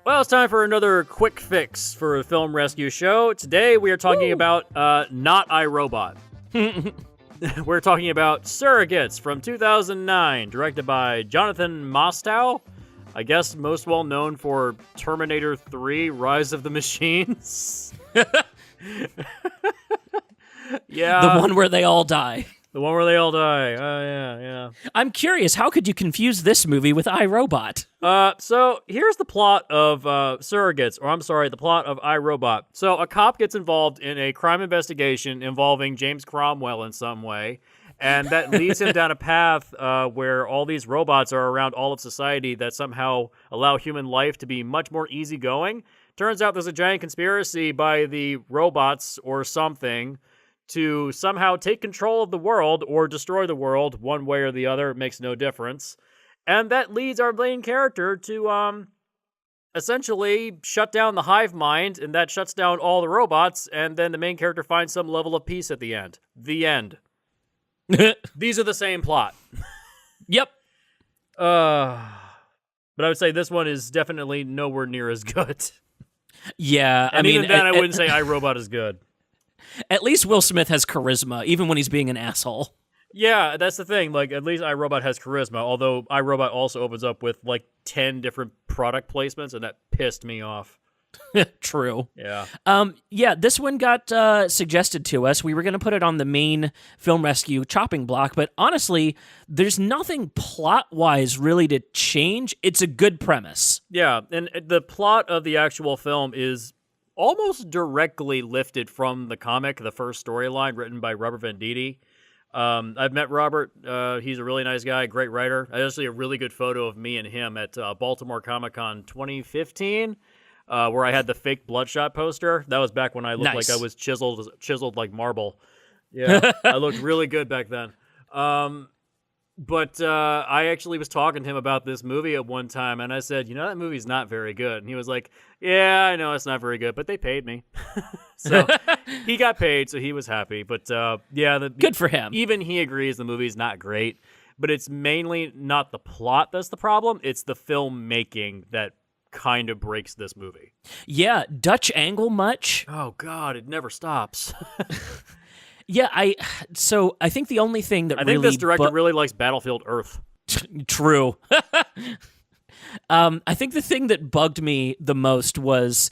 Well, it's time for another quick fix for a film rescue show. Today we are talking about not iRobot. We're talking about Surrogates from 2009, directed by Jonathan Mostow. I guess most well known for Terminator 3: Rise of the Machines. Yeah. The one where they all die. The one where they all die. Yeah. I'm curious, how could you confuse this movie with iRobot? So here's the plot of Surrogates, or I'm sorry, the plot of iRobot. So a cop gets involved in a crime investigation involving James Cromwell in some way, and that leads him down a path where all these robots are around all of society that somehow allow human life to be much more easygoing. Turns out there's a giant conspiracy by the robots or something to somehow take control of the world or destroy the world, one way or the other. It makes no difference. And that leads our main character to essentially shut down the hive mind, and that shuts down all the robots, and then the main character finds some level of peace at the end. The end. These are the same plot. Yep. But I would say this one is definitely nowhere near as good. Yeah, And even then, I wouldn't say iRobot is good. At least Will Smith has charisma, even when he's being an asshole. Yeah, that's the thing. Like, at least iRobot has charisma, although iRobot also opens up with, like, 10 different product placements, and that pissed me off. True. Yeah. Yeah, this one got suggested to us. We were going to put it on the main film rescue chopping block, but honestly, there's nothing plot-wise really to change. It's a good premise. Yeah, and the plot of the actual film is almost directly lifted from the comic, the first storyline written by Robert Venditti. I've met Robert. He's a really nice guy, great writer. I actually a really good photo of me and him at Baltimore Comic-Con 2015, where I had the fake Bloodshot poster. That was back when I looked like I was chiseled like marble. Yeah, I looked really good back then. But I actually was talking to him about this movie at one time, and I said, you know, that movie's not very good. And he was like, yeah, I know it's not very good, but they paid me. So he got paid, so he was happy. But yeah. Good for him. Even he agrees the movie's not great, but it's mainly not the plot that's the problem. It's the filmmaking that kind of breaks this movie. Yeah, Dutch angle much? Oh, God, it never stops. Yeah, I think the only thing that I think this director really likes Battlefield Earth. True. I think the thing that bugged me the most was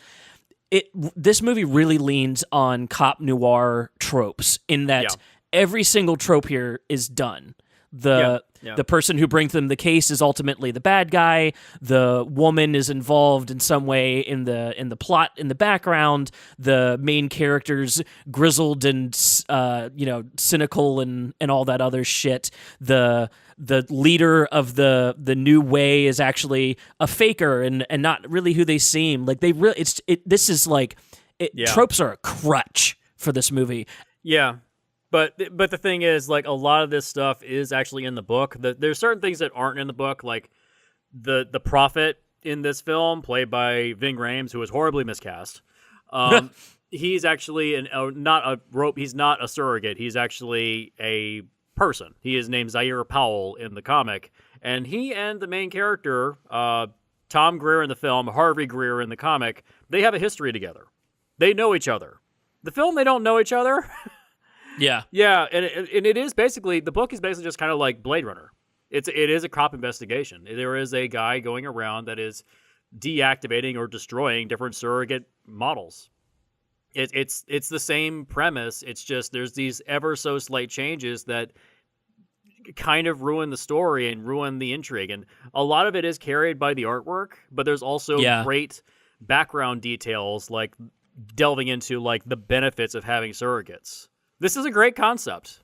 this movie really leans on cop noir tropes in that every single trope here is done. The person who brings them the case is ultimately the bad guy. The woman is involved in some way in the plot in the background. The main character's grizzled and cynical and all that other shit. The leader of the new way is actually a faker and not really who they seem. Like they really tropes are a crutch for this movie. Yeah. But the thing is, like, a lot of this stuff is actually in the book. There's certain things that aren't in the book, like the prophet in this film, played by Ving Rhames, who is horribly miscast. He's actually he's not a surrogate. He's actually a person. He is named Zaire Powell in the comic, and he and the main character, Tom Greer in the film, Harvey Greer in the comic, they have a history together. They know each other. The film, they don't know each other. Yeah, and it is basically, the book is basically just kind of like Blade Runner. It is a cop investigation. There is a guy going around that is deactivating or destroying different surrogate models. It's the same premise. It's just there's these ever so slight changes that kind of ruin the story and ruin the intrigue. And a lot of it is carried by the artwork, but there's also great background details, like delving into like the benefits of having surrogates. This is a great concept.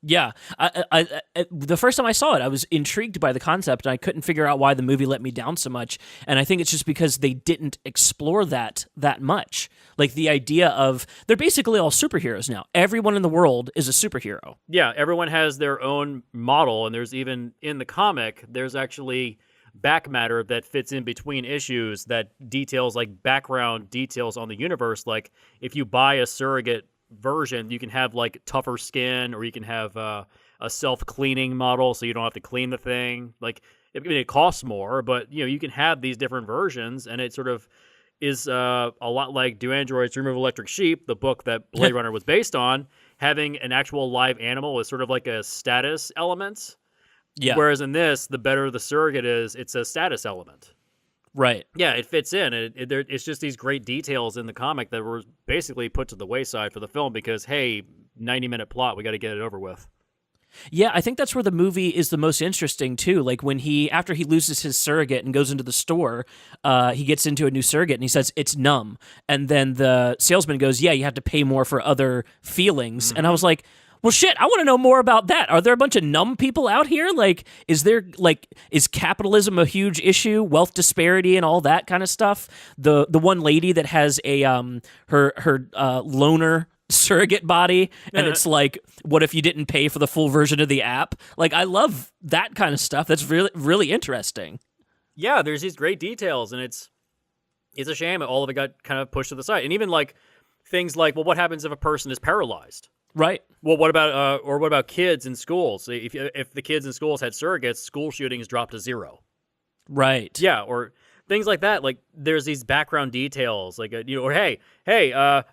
Yeah. I the first time I saw it, I was intrigued by the concept, and I couldn't figure out why the movie let me down so much. And I think it's just because they didn't explore that much. Like the idea of, they're basically all superheroes now. Everyone in the world is a superhero. Yeah, everyone has their own model, and there's even, in the comic, there's actually back matter that fits in between issues that details, like background details on the universe. Like, if you buy a surrogate version, you can have like tougher skin, or you can have a self-cleaning model so you don't have to clean the thing. Like, I mean, it costs more, but you can have these different versions, and it sort of is a lot like Do Androids Dream of Electric Sheep, the book that Blade Runner was based on. Having an actual live animal is sort of like a status element. Yeah. Whereas in this, the better the surrogate is, it's a status element. Right. Yeah, it fits in. It's just these great details in the comic that were basically put to the wayside for the film because, hey, 90-minute plot, we got to get it over with. Yeah, I think that's where the movie is the most interesting too. Like when after he loses his surrogate and goes into the store, he gets into a new surrogate and he says it's numb, and then the salesman goes, "Yeah, you have to pay more for other feelings." And I was like, well, shit, I want to know more about that. Are there a bunch of numb people out here? Like, is capitalism a huge issue? Wealth disparity and all that kind of stuff? The one lady that has a her loner surrogate body, and it's like, what if you didn't pay for the full version of the app? Like, I love that kind of stuff. That's really, really interesting. Yeah, there's these great details, and it's a shame all of it got kind of pushed to the side. And even like things like, well, what happens if a person is paralyzed? Right. Well, what about kids in schools? If the kids in schools had surrogates, school shootings dropped to 0. Right. Yeah, or things like that. Like there's these background details, like or hey,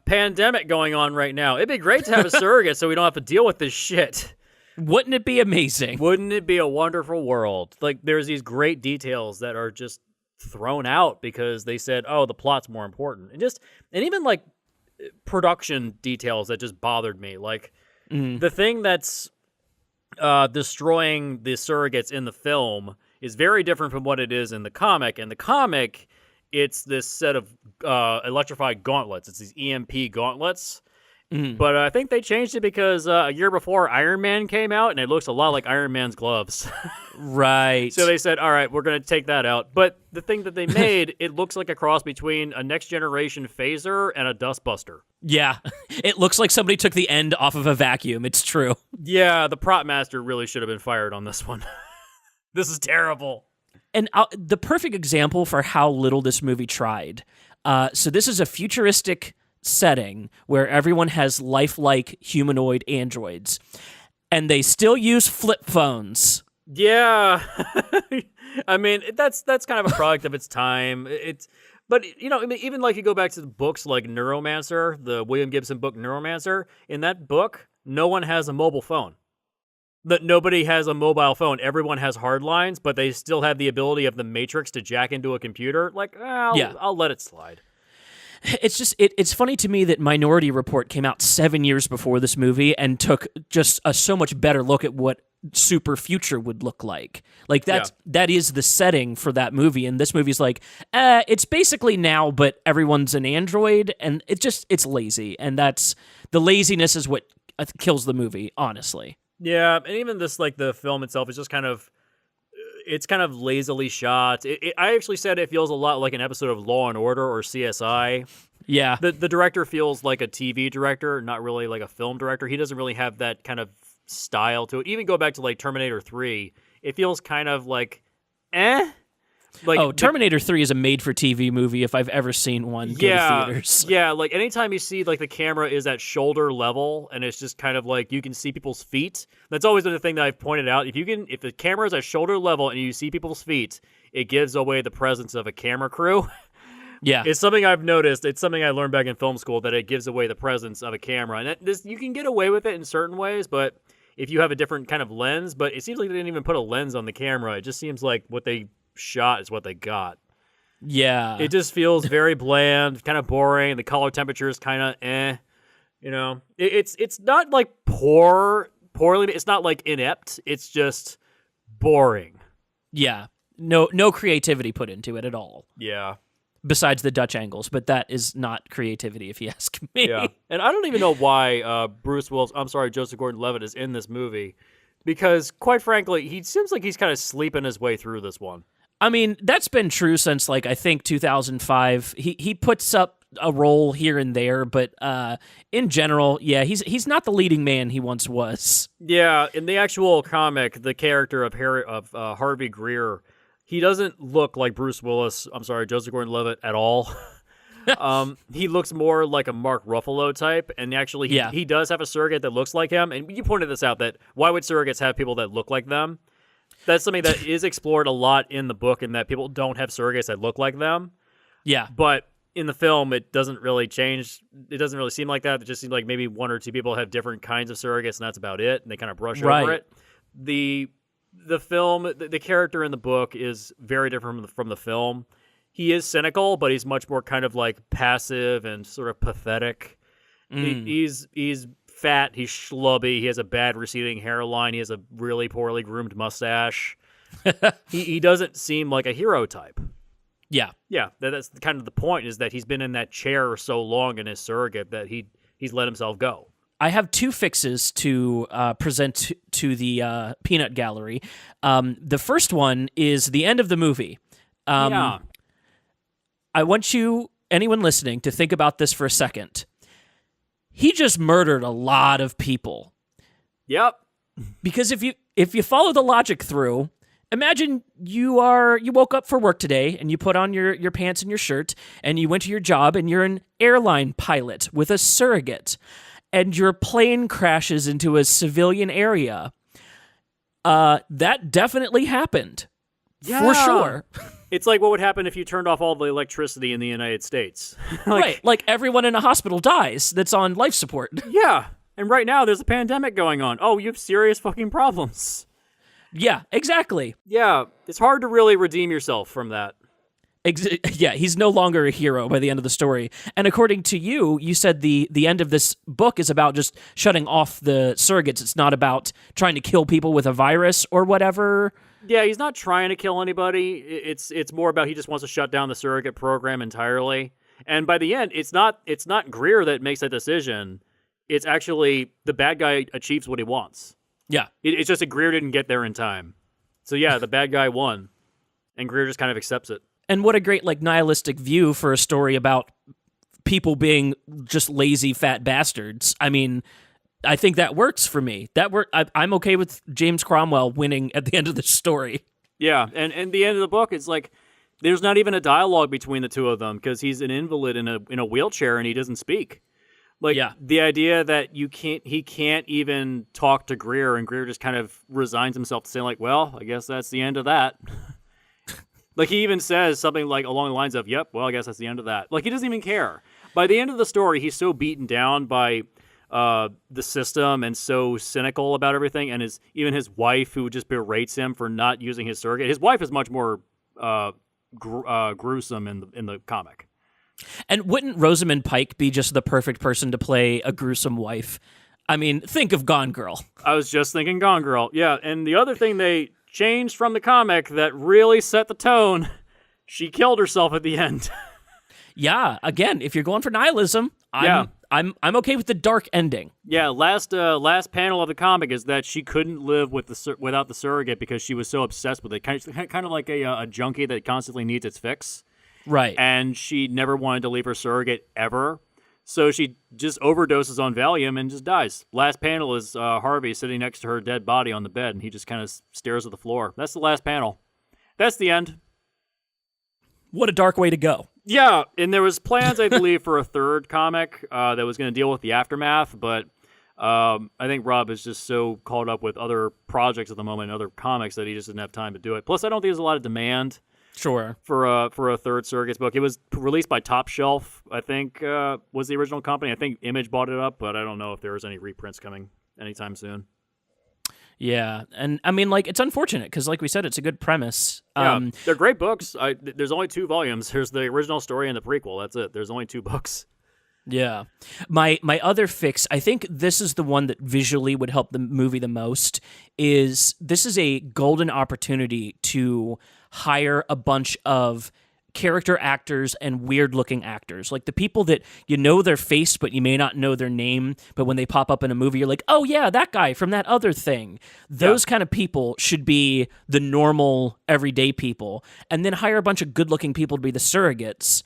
pandemic going on right now. It'd be great to have a surrogate so we don't have to deal with this shit. Wouldn't it be amazing? Wouldn't it be a wonderful world? Like there's these great details that are just thrown out because they said, oh, the plot's more important, and even like production details that just bothered me. Like the thing that's destroying the surrogates in the film is very different from what it is in the comic. In the comic, it's this set of electrified gauntlets. It's these EMP gauntlets. But I think they changed it because a year before Iron Man came out, and it looks a lot like Iron Man's gloves. Right. So they said, all right, we're going to take that out. But the thing that they made, it looks like a cross between a next-generation phaser and a dustbuster. Yeah. It looks like somebody took the end off of a vacuum. It's true. Yeah, the prop master really should have been fired on this one. This is terrible. And the perfect example for how little this movie tried. So this is a futuristic setting where everyone has lifelike humanoid androids, and they still use flip phones. Yeah. I mean, that's kind of a product of its time. But I mean, even like you go back to the books like Neuromancer, the William Gibson book Neuromancer, in that book, no one has a mobile phone. Nobody has a mobile phone. Everyone has hard lines, but they still have the ability of the Matrix to jack into a computer. Like, I'll let it slide. It's just it's funny to me that Minority Report came out 7 years before this movie and took just a so much better look at what super future would look like. Like that is the setting for that movie, and this movie's like, it's basically now, but everyone's an android, and it's lazy, and that's the laziness is what kills the movie, honestly. Yeah, and even this, like, the film itself is just kind of, it's kind of lazily shot. I actually said it feels a lot like an episode of Law and Order or CSI. Yeah. The director feels like a TV director, not really like a film director. He doesn't really have that kind of style to it. Even go back to, like, Terminator 3, it feels kind of like, Like, Terminator 3 is a made-for-TV movie if I've ever seen one go to theaters. Yeah, like anytime you see like the camera is at shoulder level and it's just kind of like you can see people's feet. That's always been the thing that I've pointed out. If the camera is at shoulder level and you see people's feet, it gives away the presence of a camera crew. Yeah. It's something I've noticed. It's something I learned back in film school that it gives away the presence of a camera. And you can get away with it in certain ways, but if you have a different kind of lens, but it seems like they didn't even put a lens on the camera. It just seems like what they shot is what they got. Yeah. It just feels very bland, kind of boring. The color temperature is kind of It's not like poorly. It's not like inept. It's just boring. Yeah. No creativity put into it at all. Yeah. Besides the Dutch angles, but that is not creativity if you ask me. Yeah. And I don't even know why Joseph Gordon-Levitt is in this movie. Because, quite frankly, he seems like he's kind of sleeping his way through this one. I mean, that's been true since, like, I think 2005. He puts up a role here and there, but in general, yeah, he's not the leading man he once was. Yeah, in the actual comic, the character of Harvey Greer, he doesn't look like Joseph Gordon-Levitt at all. He looks more like a Mark Ruffalo type, and actually he does have a surrogate that looks like him. And you pointed this out, that why would surrogates have people that look like them? That's something that is explored a lot in the book, in that people don't have surrogates that look like them. Yeah. But in the film, it doesn't really change. It doesn't really seem like that. It just seems like maybe one or two people have different kinds of surrogates, and that's about it. And they kind of brush over it. The film, the character in the book is very different from the film. He is cynical, but he's much more kind of like passive and sort of pathetic. He's fat, he's schlubby, he has a bad receding hairline, he has a really poorly groomed mustache. he doesn't seem like a hero type. Yeah. Yeah, that's kind of the point, is that he's been in that chair so long in his surrogate that he's let himself go. I have two fixes to present to the peanut gallery. The first one is the end of the movie. I want anyone listening, to think about this for a second. He just murdered a lot of people. Yep. Because if you follow the logic through, imagine you woke up for work today and you put on your pants and your shirt and you went to your job and you're an airline pilot with a surrogate and your plane crashes into a civilian area. That definitely happened. Yeah. For sure. It's like what would happen if you turned off all the electricity in the United States. Right. Like everyone in a hospital dies that's on life support. Yeah. And right now there's a pandemic going on. Oh, you have serious fucking problems. Yeah, exactly. Yeah. It's hard to really redeem yourself from that. Yeah, he's no longer a hero by the end of the story. And according to you, you said the end of this book is about just shutting off the surrogates. It's not about trying to kill people with a virus or whatever. Yeah, he's not trying to kill anybody. It's more about he just wants to shut down the surrogate program entirely. And by the end, it's not Greer that makes that decision. It's actually the bad guy achieves what he wants. Yeah. It's just that Greer didn't get there in time. So yeah, the bad guy won. And Greer just kind of accepts it. And what a great nihilistic view for a story about people being just lazy fat bastards. I mean, I think that works for me. I'm okay with James Cromwell winning at the end of the story. Yeah, and the end of the book, it's like there's not even a dialogue between the two of them because he's an invalid in a wheelchair and he doesn't speak. The idea that he can't even talk to Greer, and Greer just kind of resigns himself to saying like, well, I guess that's the end of that. Like, he even says something like along the lines of, yep, well, I guess that's the end of that. Like, he doesn't even care. By the end of the story, he's so beaten down by the system and so cynical about everything, and even his wife, who just berates him for not using his surrogate. His wife is much more gruesome in the comic. And wouldn't Rosamund Pike be just the perfect person to play a gruesome wife? I mean, think of Gone Girl. I was just thinking Gone Girl. Yeah, and the other thing they changed from the comic that really set the tone, she killed herself at the end. Yeah, again, if you're going for nihilism, I'm okay with the dark ending. Yeah, last panel of the comic is that she couldn't live without the surrogate because she was so obsessed with it, kind of like a junkie that constantly needs its fix. Right. And she never wanted to leave her surrogate ever. So she just overdoses on Valium and just dies. Last panel is Harvey sitting next to her dead body on the bed, and he just kind of stares at the floor. That's the last panel. That's the end. What a dark way to go. Yeah, and there was plans, I believe, for a third comic that was going to deal with the aftermath, but I think Rob is just so caught up with other projects at the moment and other comics that he just didn't have time to do it. Plus, I don't think there's a lot of demand. Sure. For a third Surrogates book. It was released by Top Shelf, I think, was the original company. I think Image bought it up, but I don't know if there was any reprints coming anytime soon. Yeah, and I mean, it's unfortunate because, like we said, it's a good premise. Yeah, they're great books. There's only 2 volumes. There's the original story and the prequel. That's it. There's only 2 books. Yeah. My other fix, I think this is the one that visually would help the movie the most, is this is a golden opportunity to hire a bunch of character actors and weird-looking actors. Like the people that you know their face, but you may not know their name, but when they pop up in a movie, you're like, oh yeah, that guy from that other thing. Those kind of people should be the normal, everyday people. And then hire a bunch of good-looking people to be the surrogates.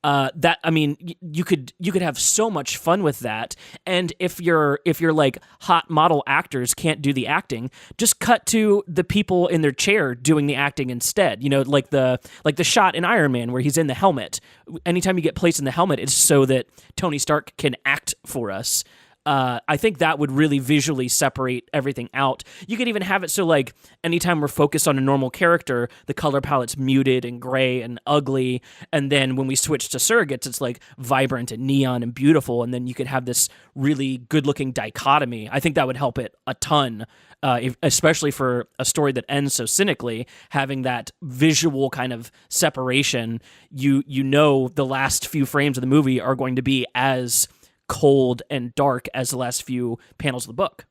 You could have so much fun with that. And if your like hot model actors can't do the acting, just cut to the people in their chair doing the acting instead. You know, like the shot in Iron Man where he's in the helmet. Anytime you get placed in the helmet, it's so that Tony Stark can act for us. I think that would really visually separate everything out. You could even have it so, like, anytime we're focused on a normal character, the color palette's muted and gray and ugly, and then when we switch to Surrogates, it's, like, vibrant and neon and beautiful, and then you could have this really good-looking dichotomy. I think that would help it a ton, especially for a story that ends so cynically, having that visual kind of separation. You know the last few frames of the movie are going to be as cold and dark as the last few panels of the book.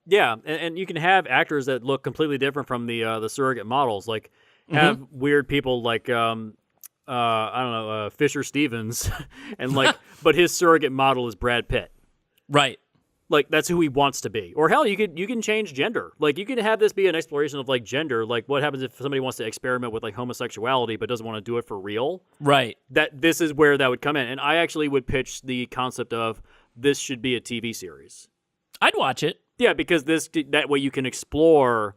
Yeah, and you can have actors that look completely different from the surrogate models. Like, have weird people like I don't know, Fisher Stevens, and like, but his surrogate model is Brad Pitt. Right. Like, that's who he wants to be. Or hell, you can change gender. Like, you can have this be an exploration of like gender. Like, what happens if somebody wants to experiment with like homosexuality but doesn't want to do it for real? Right. This is where that would come in. And I actually would pitch the concept of this should be a TV series. I'd watch it. Yeah, because that way you can explore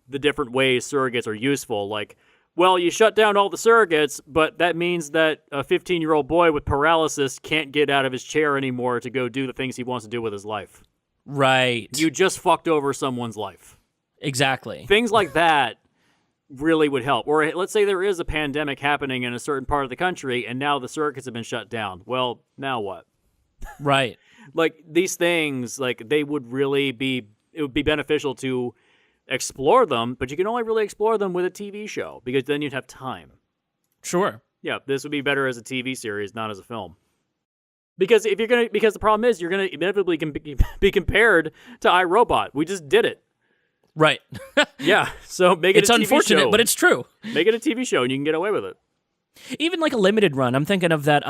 the different ways surrogates are useful. Like, well, you shut down all the surrogates, but that means that a 15-year-old boy with paralysis can't get out of his chair anymore to go do the things he wants to do with his life. Right. You just fucked over someone's life. Exactly. Things like that really would help. Or let's say there is a pandemic happening in a certain part of the country, and now the surrogates have been shut down. Well, now what? Right. Like, these things, like, they would really be, it would be beneficial to explore them, but you can only really explore them with a TV show, because then you'd have time. Sure. Yeah, this would be better as a TV series, not as a film. Because because the problem is you're gonna inevitably be compared to iRobot. We just did it. Right. Yeah, so make it it's a TV unfortunate, show. but it's true. Make it a TV show, and you can get away with it. Even like a limited run. I'm thinking of that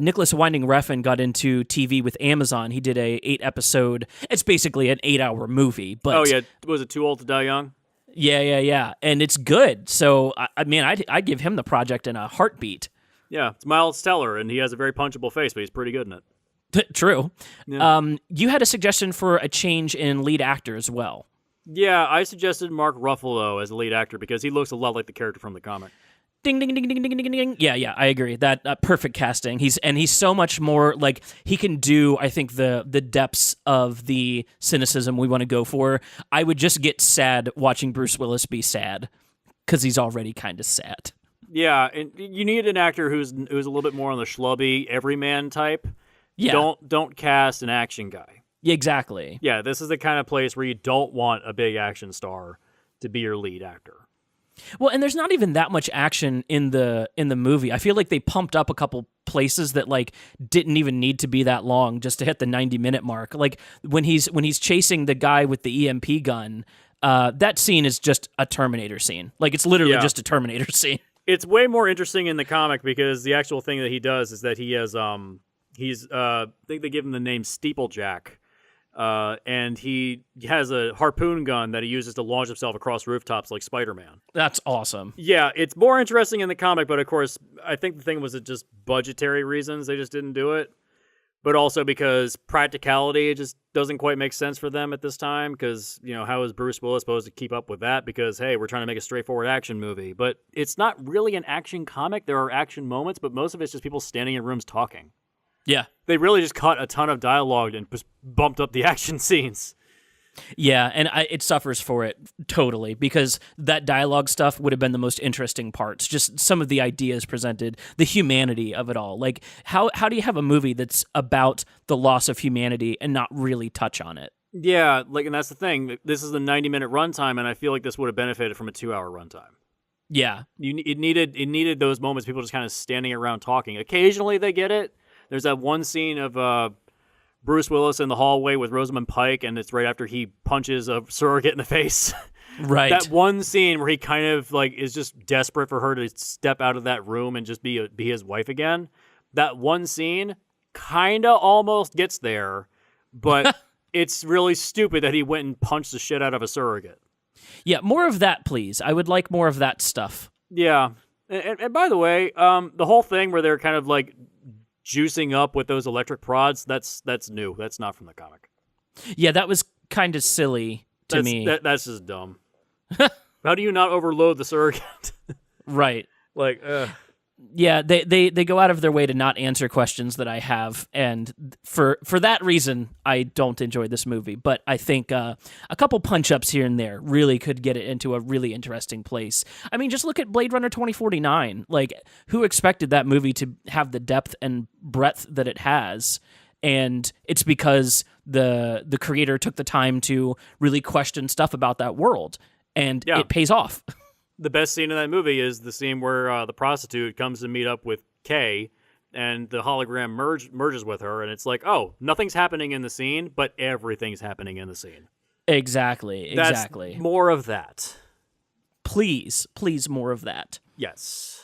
Nicholas Winding Refn got into TV with Amazon. He did a 8-episode, it's basically an 8-hour movie. But oh, yeah. Was it Too Old to Die Young? Yeah. And it's good. So, I mean, I'd give him the project in a heartbeat. Yeah, it's Miles Teller, and he has a very punchable face, but he's pretty good in it. True. Yeah. You had a suggestion for a change in lead actor as well. Yeah, I suggested Mark Ruffalo as the lead actor because he looks a lot like the character from the comic. Ding, ding, ding, ding, ding, ding, ding. Yeah, I agree. That perfect casting. He's so much more, like, he can do, I think, the depths of the cynicism we want to go for. I would just get sad watching Bruce Willis be sad because he's already kind of sad. Yeah, and you need an actor who's a little bit more on the schlubby everyman type. Yeah. Don't cast an action guy. Yeah, exactly. Yeah, this is the kind of place where you don't want a big action star to be your lead actor. Well, and there's not even that much action in the movie. I feel like they pumped up a couple places that like didn't even need to be that long just to hit the 90-minute mark. Like when he's chasing the guy with the EMP gun, that scene is just a Terminator scene. Like it's literally just a Terminator scene. It's way more interesting in the comic because the actual thing that he does is that he has I think they give him the name Steeplejack. And he has a harpoon gun that he uses to launch himself across rooftops like Spider-Man. That's awesome. Yeah, it's more interesting in the comic, but of course, I think the thing was that just budgetary reasons they just didn't do it. But also because practicality just doesn't quite make sense for them at this time because, you know, how is Bruce Willis supposed to keep up with that? Because, hey, we're trying to make a straightforward action movie. But it's not really an action comic. There are action moments, but most of it's just people standing in rooms talking. Yeah. They really just cut a ton of dialogue and just bumped up the action scenes. Yeah, and it suffers for it totally because that dialogue stuff would have been the most interesting parts. Just some of the ideas presented, the humanity of it all. Like, how do you have a movie that's about the loss of humanity and not really touch on it? Yeah, like, and that's the thing. This is a 90-minute runtime, and I feel like this would have benefited from a 2-hour runtime. Yeah. It needed those moments, people just kind of standing around talking. Occasionally they get it. There's that one scene of Bruce Willis in the hallway with Rosamund Pike, and it's right after he punches a surrogate in the face. Right. That one scene where he kind of like is just desperate for her to step out of that room and just be his wife again. That one scene kind of almost gets there, but it's really stupid that he went and punched the shit out of a surrogate. Yeah, more of that, please. I would like more of that stuff. Yeah. And by the way, the whole thing where they're kind of like juicing up with those electric prods, that's new. That's not from the comic. Yeah, that was kind of silly to me. That's just dumb. How do you not overload the surrogate? Right. Like, Yeah, they go out of their way to not answer questions that I have, and for that reason, I don't enjoy this movie. But I think a couple punch-ups here and there really could get it into a really interesting place. I mean, just look at Blade Runner 2049. Like, who expected that movie to have the depth and breadth that it has? And it's because the creator took the time to really question stuff about that world, and it pays off. The best scene in that movie is the scene where the prostitute comes to meet up with Kay, and the hologram merges with her, and it's like, oh, nothing's happening in the scene, but everything's happening in the scene. Exactly. That's more of that. Please, more of that. Yes.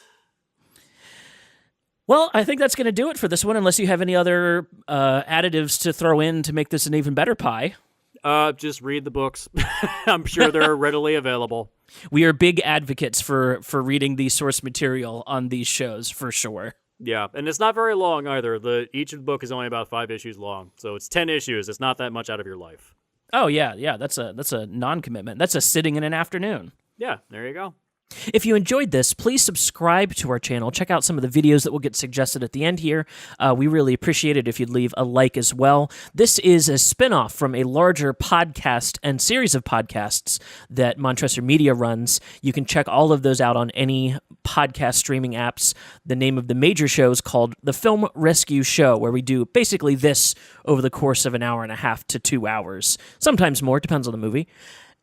Well, I think that's going to do it for this one, unless you have any other additives to throw in to make this an even better pie. Just read the books. I'm sure they're readily available. We are big advocates for reading the source material on these shows, for sure. Yeah, and it's not very long either. Each book is only about 5 issues long, so it's 10 issues. It's not that much out of your life. Oh yeah, that's a non-commitment. That's a sitting in an afternoon. Yeah, there you go. If you enjoyed this, please subscribe to our channel. Check out some of the videos that will get suggested at the end here. We really appreciate it if you'd leave a like as well. This is a spin-off from a larger podcast and series of podcasts that Montressor Media runs. You can check all of those out on any podcast streaming apps. The name of the major show is called The Film Rescue Show, where we do basically this over the course of an hour and a half to 2 hours. Sometimes more, depends on the movie.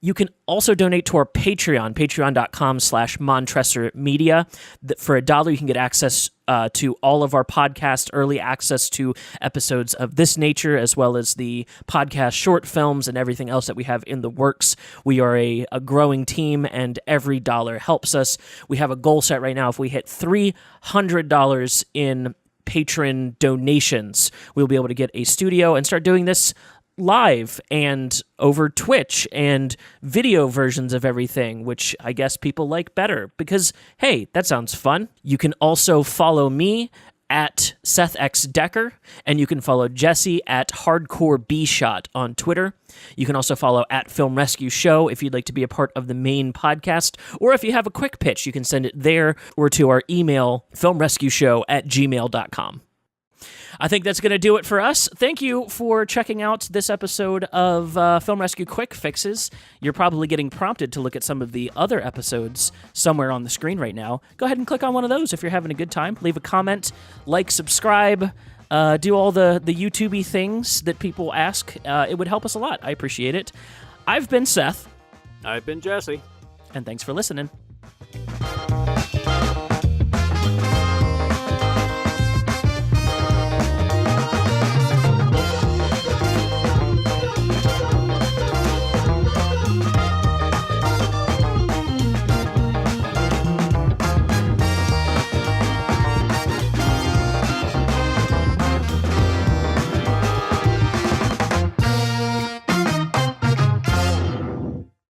You can also donate to our Patreon, patreon.com/MontressorMedia. For $1, you can get access to all of our podcasts, early access to episodes of this nature, as well as the podcast short films and everything else that we have in the works. We are a growing team, and every dollar helps us. We have a goal set right now. If we hit $300 in patron donations, we'll be able to get a studio and start doing this live and over Twitch and video versions of everything, which I guess people like better because, hey, that sounds fun. You can also follow me at Seth X Decker, and you can follow Jesse at Hardcore B-Shot on Twitter. You can also follow at Film Rescue Show if you'd like to be a part of the main podcast, or if you have a quick pitch, you can send it there or to our email, filmrescueshow@gmail.com. I think that's going to do it for us. Thank you for checking out this episode of Film Rescue Quick Fixes. You're probably getting prompted to look at some of the other episodes somewhere on the screen right now. Go ahead and click on one of those if you're having a good time. Leave a comment, like, subscribe, do all the YouTube-y things that people ask. It would help us a lot. I appreciate it. I've been Seth. I've been Jesse. And thanks for listening.